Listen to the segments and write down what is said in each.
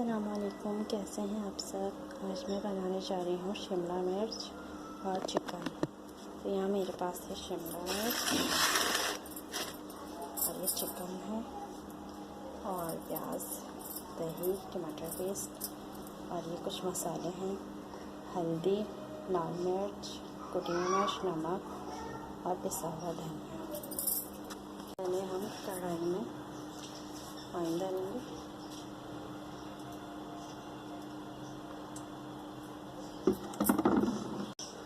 अस्सलामुअलैकुम, कैसे हैं आप सब। आज मैं बनाने जा रही हूँ शिमला मिर्च और चिकन। तो यहाँ मेरे पास है शिमला मिर्च और ये चिकन है और प्याज, दही, टमाटर पेस्ट और ये कुछ मसाले हैं, हल्दी, लाल मिर्च, कुटी मिर्च, नमक और पिसा हुआ धनिया। पहले हम कढ़ाई में ऑयल डालेंगे।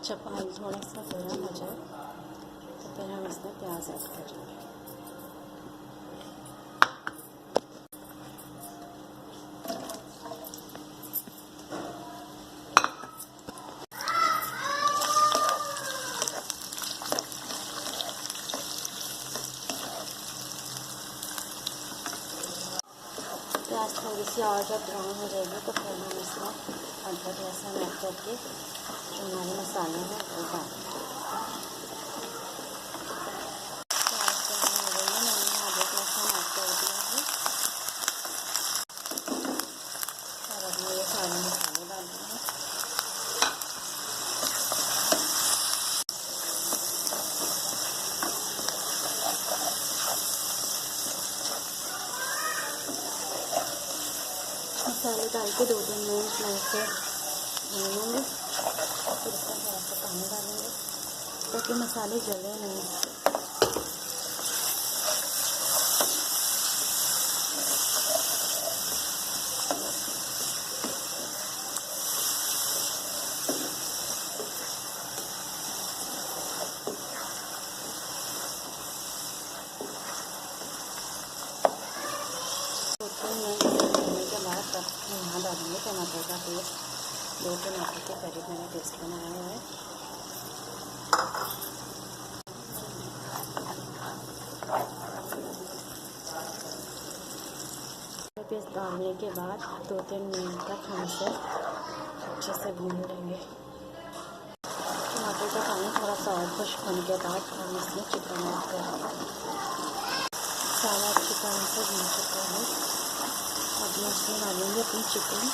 जब ऑयल थोड़ा सा गर्म हो जाए तो फिर हम इसमें प्याज ऐड करेंगे। प्याज थोड़ी सी और जब ब्राउन हो जाएगी तो फिर हम इसमें अदरक लहसुन ऐड करके जो हमारे मसाले हैं वो डालेंगे। प्याज ब्राउन हो गई है, मैंने अदरक लहसुन ऐड कर दिया है और अब ये सारे मसाले डाल देंगे। मसाले डाल के 2-3 मिनट में से भूनेंगे। फिर इसमें थोड़ा सा पानी डालेंगे ताकि मसाले जले नहीं। तब यहाँ डालेंगे टमाटर का पेस्ट। 2 टमाटर के करीब मैंने पेस्ट बनाया हुआ है। पेस्ट डालने के बाद 2-3 मिनट तक हम इसे अच्छे से भून लेंगे। टमाटर का पानी थोड़ा सा और खुश्क होने के बाद हम इसमें चिकन ऐड करेंगे। सारा चिकन से भून चुका है। अब मैं इसमें डालूँगी अपनी चिकन।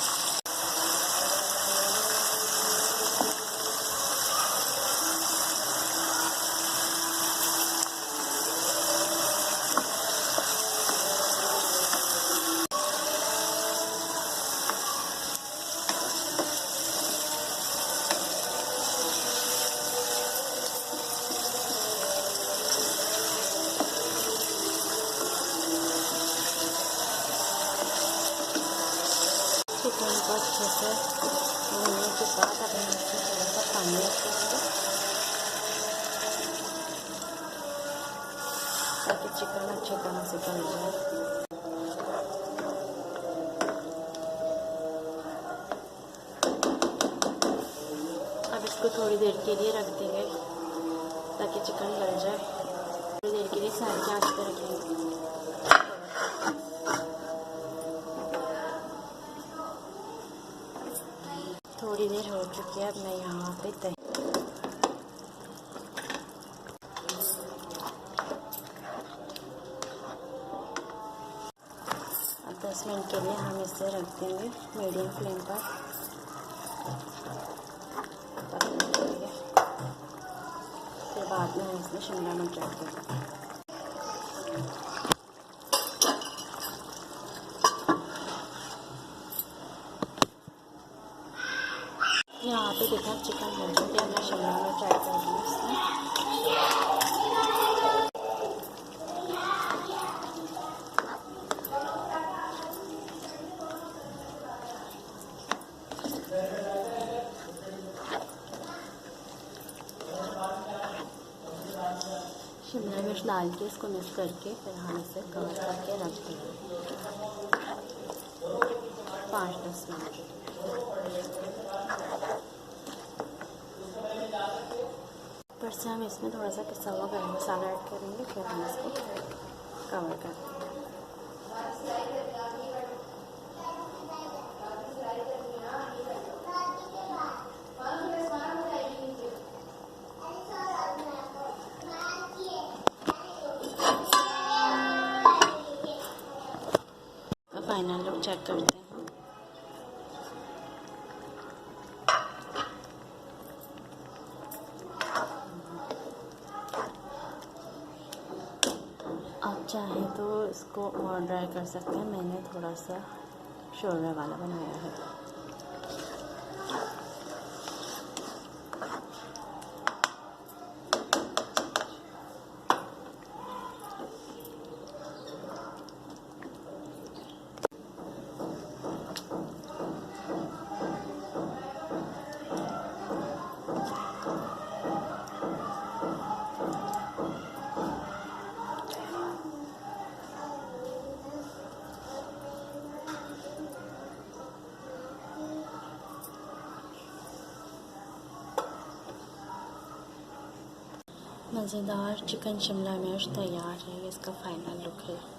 चिकन को अच्छे से भूनने के बाद अब हम इसमें थोड़ा सा पानी ऐड करेंगे ताकि चिकन अच्छी तरह से गल जाए। अब इसको थोड़ी देर के लिए रख देंगे ताकि चिकन गल जाए। थोड़ी देर के लिए साइड की आंच पर रखेंगे। थोड़ी देर हो चुकी है। अब मैं यहाँ पे अब 10 मिनट के लिए हम इसे रख देंगे मीडियम फ्लेम पर। फिर बाद में हम इसमें शिमला मिर्च ऐड करेंगे। यहाँ पे देखा चिकन हो चुका है। मैं शिमला मिर्च ऐड कर दूँ इसमें। शिमला मिर्च डाल के इसको मिक्स करके फिर हम इसे कवर करके रख देंगे 5-10 मिनट। ऊपर से हम इसमें थोड़ा सा पिसा हुआ गरम मसाला ऐड करेंगे। फिर हम इसको कवर कर देंगे। फाइनल लुक चेक करते हैं। चाहे तो इसको और ड्राई कर सकते हैं, मैंने थोड़ा सा शोरमे वाला बनाया है। मज़ेदार चिकन शिमला मिर्च तैयार है। इसका फाइनल लुक है।